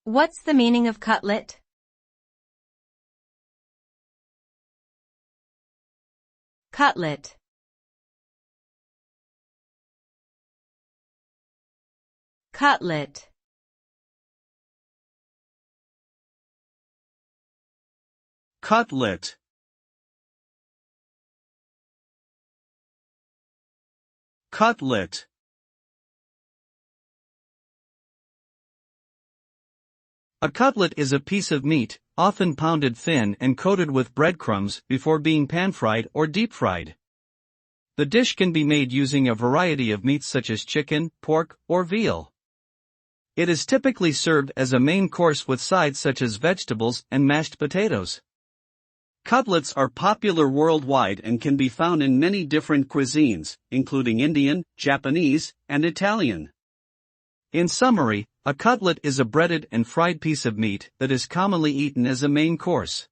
What's the meaning of cutlet? Cutlet. Cutlet. Cutlet. Cutlet. A cutlet is a piece of meat, often pounded thin and coated with breadcrumbs before being pan-fried or deep-fried. The dish can be made using a variety of meats such as chicken, pork, or veal. It is typically served as a main course with sides such as vegetables and mashed potatoes. Cutlets are popular worldwide and can be found in many different cuisines, including Indian, Japanese, and Italian. In summary, a cutlet is a breaded and fried piece of meat that is commonly eaten as a main course.